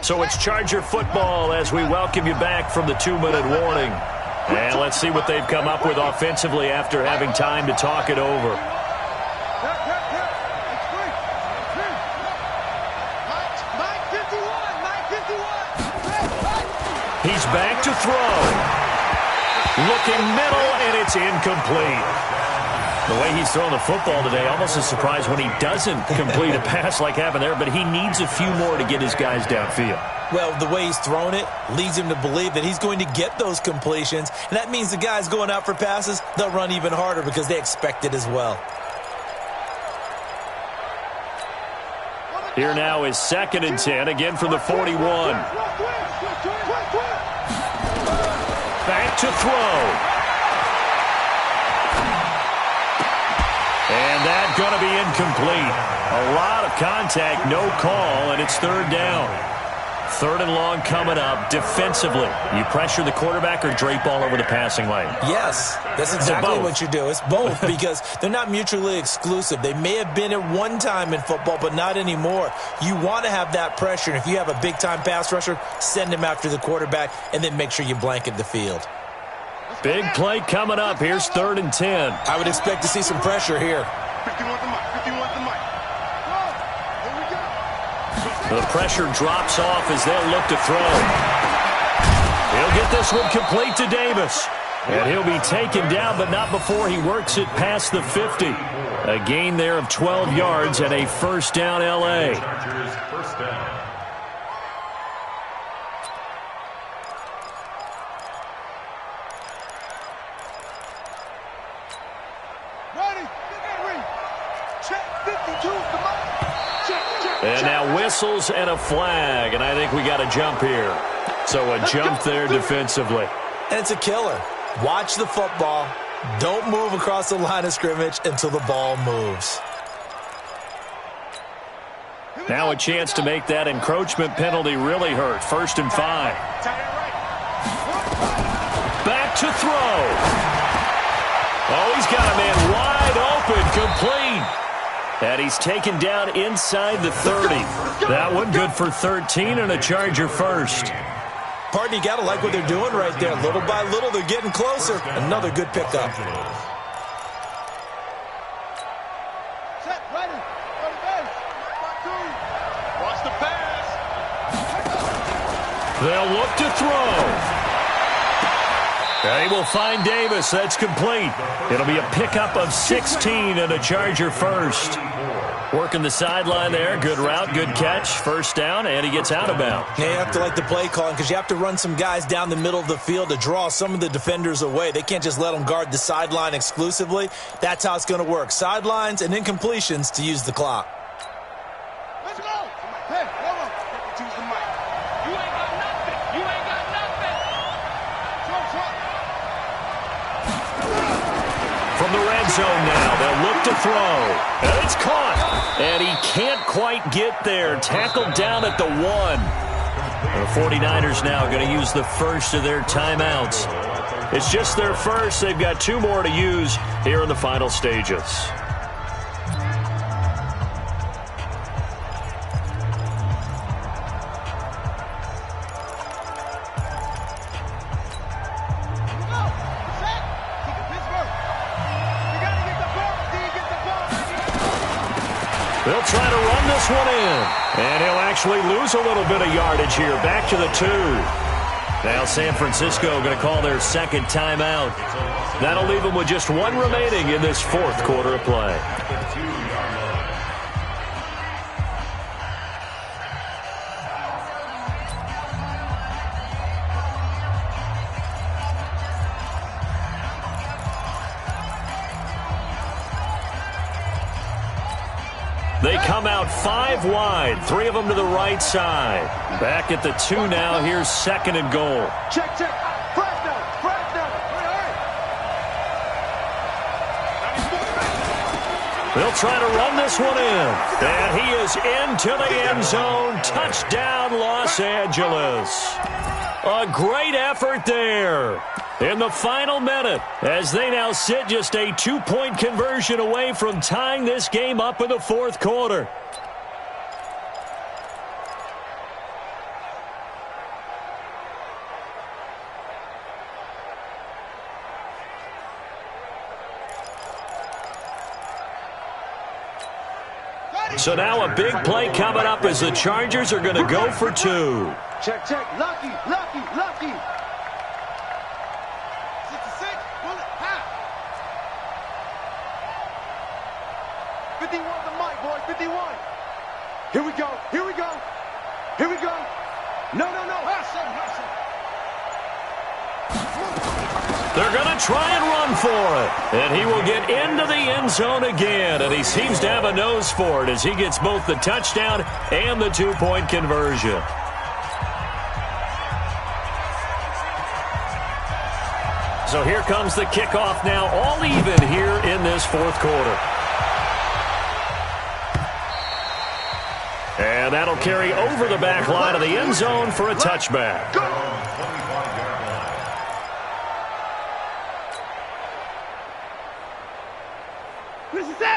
S1: So it's Charger football as we welcome you back from the 2-minute warning. And let's see what they've come up with offensively after having time to talk it over. He's back to throw. Looking middle, and it's incomplete. The way he's throwing the football today, almost a surprise when he doesn't complete a pass like happened there, but he needs a few more to get his guys downfield.
S3: Well, the way he's thrown it leads him to believe that he's going to get those completions, and that means the guys going out for passes, they'll run even harder because they expect it as well.
S1: Here now is 2nd and 10, again from the 41. Back to throw. And that's going to be incomplete. A lot of contact, no call, and it's third down. 3rd and long coming up. Defensively, you pressure the quarterback or drape all over the passing lane?
S3: Yes, that's exactly what you do. It's both because they're not mutually exclusive. They may have been at one time in football, but not anymore. You want to have that pressure, and if you have a big-time pass rusher, send him after the quarterback, and then make sure you blanket the field.
S1: Big play coming up. Here's 3rd and 10.
S3: I would expect to see some pressure here.
S4: 51 the mic. 51 the mic. Here we go.
S1: The pressure drops off as they'll look to throw. He'll get this one complete to Davis. And he'll be taken down, but not before he works it past the 50. A gain there of 12 yards and a first down L.A.
S2: First down.
S1: And now whistles and a flag, and I think we got a jump here. So a jump there defensively.
S3: And it's a killer. Watch the football. Don't move across the line of scrimmage until the ball moves.
S1: Now a chance to make that encroachment penalty really hurt. 1st and 5. Back to throw. Oh, he's got a man wide open, complete. And he's taken down inside the 30. That one good for 13 and a Charger first.
S3: Pardon, you got to like what they're doing right there. Little by little, they're getting closer. Another good pickup.
S4: Set, ready. Watch the pass.
S1: They'll look to throw. They will find Davis. That's complete. It'll be a pickup of 16 and a Charger first. Working the sideline there. Good route, good catch. First down, and he gets out of bounds.
S3: Yeah, you have to like the play calling because you have to run some guys down the middle of the field to draw some of the defenders away. They can't just let them guard the sideline exclusively. That's how it's going to work. Sidelines and incompletions to use the clock.
S4: Let's go. Hey, hold on. Choose the mic. You ain't got nothing. You ain't got nothing.
S1: From the red zone now, they'll look to throw. And it's caught. And he can't quite get there. Tackled down at the 1. The 49ers now going to use the first of their timeouts. It's just their first. They've got 2 more to use here in the final stages. They'll try to run this one in. And he'll actually lose a little bit of yardage here. Back to the 2. Now San Francisco going to call their second timeout. That'll leave them with just 1 remaining in this 4th quarter of play. They come out 5 wide, 3 of them to the right side. Back at the 2 now. Here's 2nd and goal.
S4: Check, check. Fresh down. Fresh down.
S1: They'll try to run this one in. And he is into the end zone. Touchdown, Los Angeles. A great effort there in the final minute as they now sit just a 2-point conversion away from tying this game up in the 4th quarter. So now a big play coming up as the Chargers are going to go for 2.
S4: Check, check. Lucky, lucky, lucky. 66, bullet, half. 51 the mic, boys, 51. Here we go, here we go. Here we go. No, no, no.
S1: They're going to try and run for it. And he will get into the end zone again. And he seems to have a nose for it as he gets both the touchdown and the 2-point conversion. So here comes the kickoff now, all even here in this 4th quarter. And And that'll carry over the back line of the end zone for a touchback.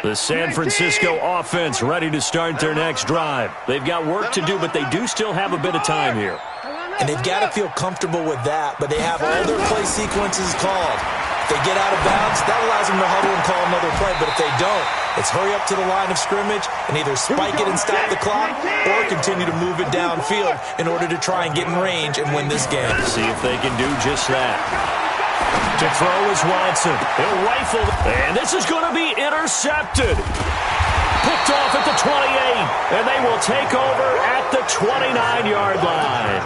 S1: The San Francisco offense ready to start their next drive. They've got work to do, but they do still have a bit of time here.
S3: And they've got to feel comfortable with that, but they have all their play sequences called. If they get out of bounds, that allows them to huddle and call another play, but if they don't, it's hurry up to the line of scrimmage and either spike it and stop the clock or continue to move it downfield in order to try and get in range and win this game.
S1: See if they can do just that. To throw is Watson. He'll rifle, and this is going to be intercepted. Picked off at the 28, and they will take over at the 29-yard line.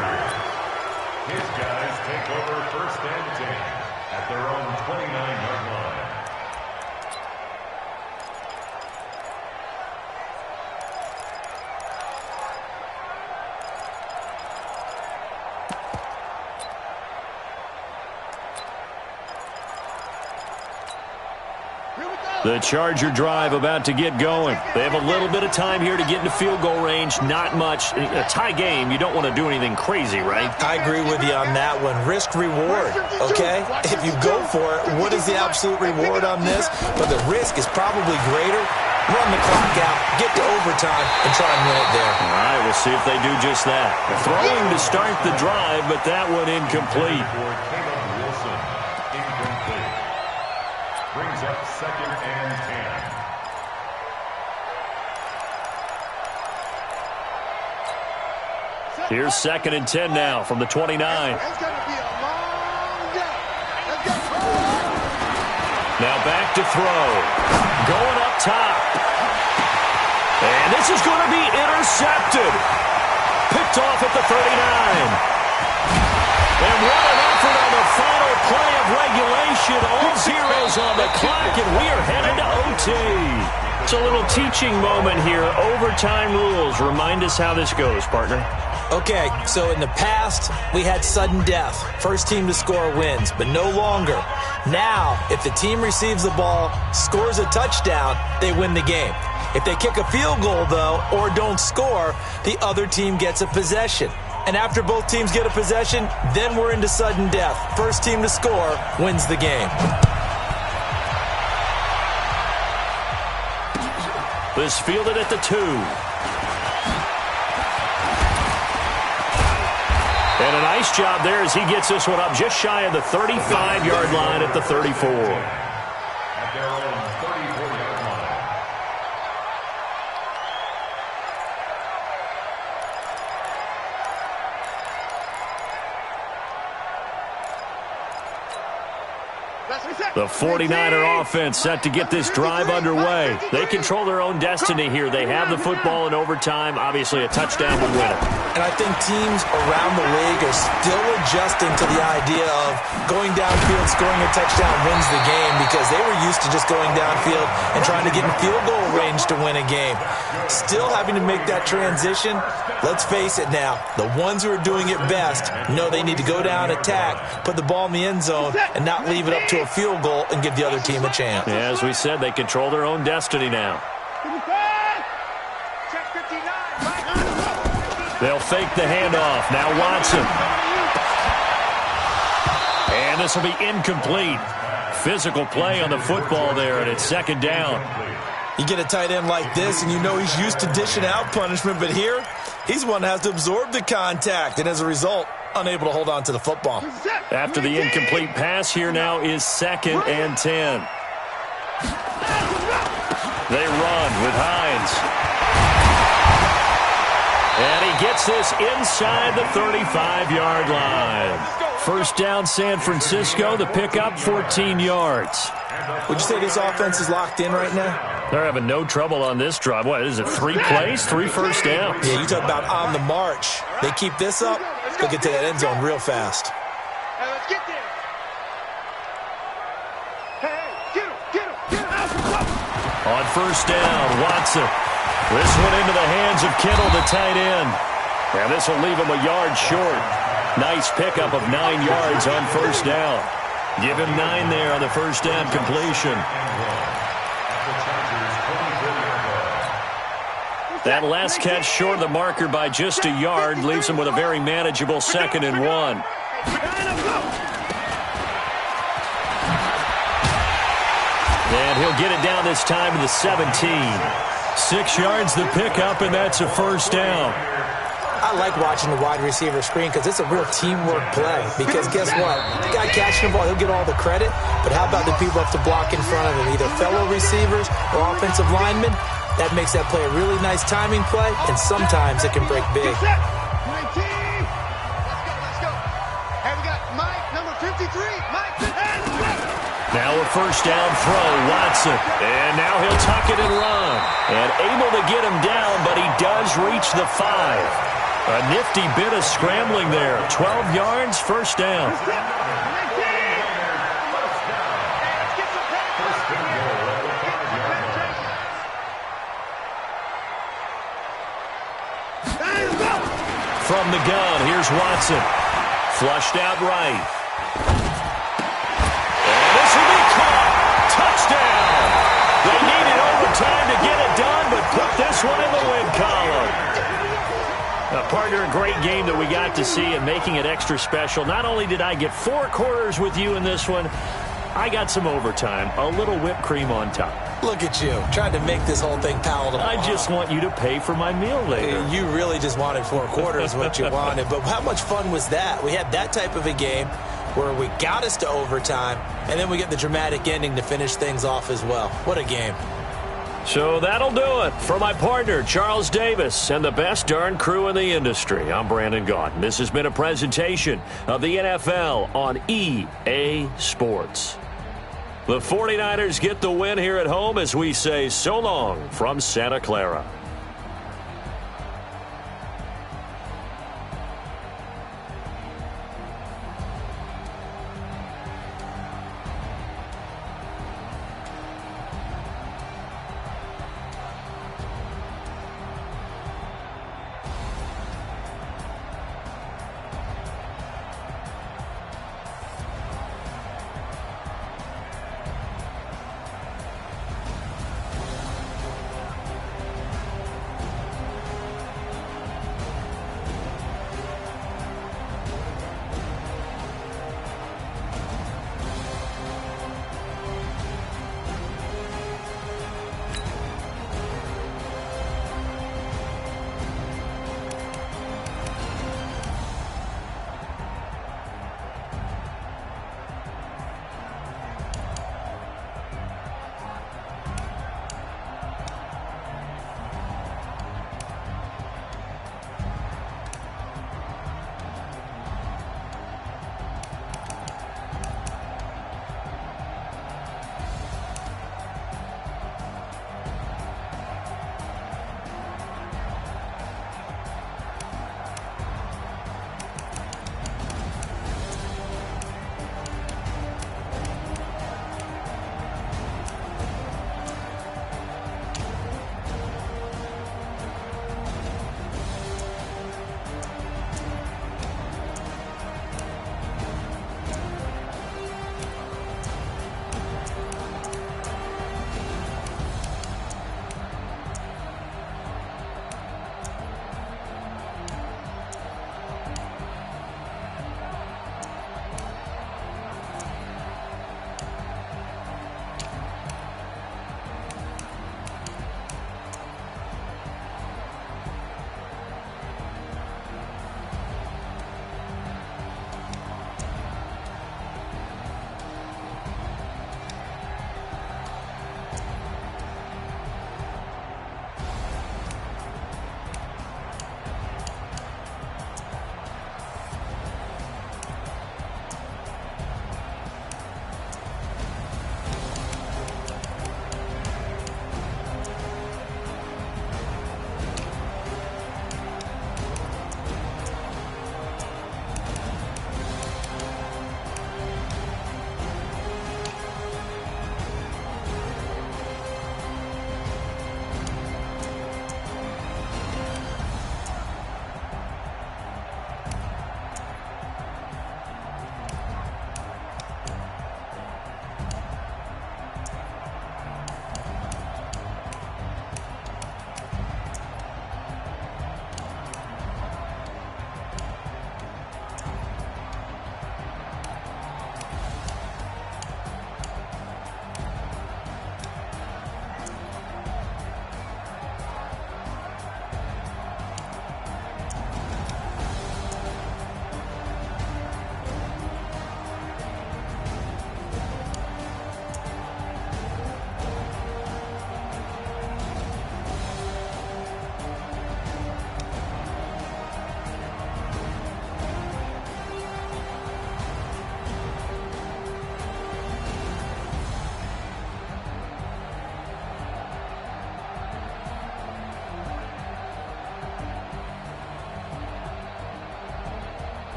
S2: His guys take over first and 10 at their own 29-yard line.
S1: The Charger drive about to get going. They have a little bit of time here to get into field goal range. Not much. A tie game, you don't want to do anything crazy, right?
S3: I agree with you on that one. Risk-reward, okay? If you go for it, what is the absolute reward on this? But the risk is probably greater. Run the clock out, get to overtime, and try and win it there.
S1: All right, we'll see if they do just that. Throwing to start the drive, but that one incomplete.
S2: Brings up second and 10.
S1: Here's second and 10 now from the 29.
S4: It's going to be a long day.
S1: Now back to throw. Going up top. And this is going to be intercepted. Picked off at the 39. And what an effort on the final play of regulation. All zeros on the clock, and we are headed to OT. It's a little teaching moment here. Overtime rules. Remind us how this goes, partner.
S3: Okay, so in the past, we had sudden death. First team to score wins, but no longer. Now, if the team receives the ball, scores a touchdown, they win the game. If they kick a field goal, though, or don't score, the other team gets a possession. And after both teams get a possession, then we're into sudden death. First team to score wins the game.
S1: This fielded at the 2. And a nice job there as he gets this one up just shy of the 35-yard line at the 34.
S2: At their own 34-yard line.
S1: The 49er offense set to get this drive underway. They control their own destiny here. They have the football in overtime. Obviously, a touchdown would win it.
S3: And I think teams around the league are still adjusting to the idea of going downfield, scoring a touchdown wins the game, because they were used to just going downfield and trying to get in field goal range to win a game. Still having to make that transition. Let's face it now, the ones who are doing it best know they need to go down, attack, put the ball in the end zone, and not leave it up to a field goal and give the other team a chance.
S1: Yeah, as we said, they control their own destiny now. They'll fake the handoff. Now Watson. And this will be incomplete. Physical play on the football there, and it's second down.
S3: You get a tight end like this, and you know he's used to dishing out punishment, but here, he's one that has to absorb the contact, and as a result, unable to hold on to the football.
S1: After the incomplete pass, here now is second and 10. They run with Hines. And he gets this inside the 35-yard line. First down, San Francisco. The pickup, 14 yards.
S3: Would you say this offense is locked in right now?
S1: They're having no trouble on this drive. What is it, 3 plays, 3 first downs?
S3: Yeah, you talk about on the march. They keep this up, they'll get to that end zone real fast.
S4: Hey, let's get there. Hey, get him.
S1: On first down, Watson. This one into the hands of Kittle, the tight end. And this will leave him a yard short. Nice pickup of 9 yards on first down. Give him 9 there on the first down completion. That last catch short of the marker by just a yard leaves him with a very manageable 2nd and 1. And he'll get it down this time to the 17. 6 yards the pickup, and that's a first down.
S3: I like watching the wide receiver screen because it's a real teamwork play. Because guess what? The guy catching the ball, he'll get all the credit. But how about the people have to block in front of him, either fellow receivers or offensive linemen? That makes that play a really nice timing play, and sometimes it can break big.
S4: Let's go. Hey, we got Mike, number 53. Mike.
S1: Now a first down throw, Watson. And now he'll tuck it and run. And able to get him down, but he does reach the 5. A nifty bit of scrambling there. 12 yards, first down. From the gun, here's Watson. Flushed out right. And this will be caught. Touchdown. They needed overtime to get it done, but put this one in the win column. Partner, a great game that we got to see, and making it extra special. Not only did I get 4 quarters with you in this one, I got some overtime, a little whipped cream on top.
S3: Look at you, trying to make this whole thing palatable.
S1: I just want you to pay for my meal later.
S3: You really just wanted 4 quarters, what you wanted. But how much fun was that? We had that type of a game where we got us to overtime, and then we get the dramatic ending to finish things off as well. What a game.
S1: So that'll do it for my partner, Charles Davis, and the best darn crew in the industry. I'm Brandon Gaudin. This has been a presentation of the NFL on EA Sports. The 49ers get the win here at home as we say so long from Santa Clara.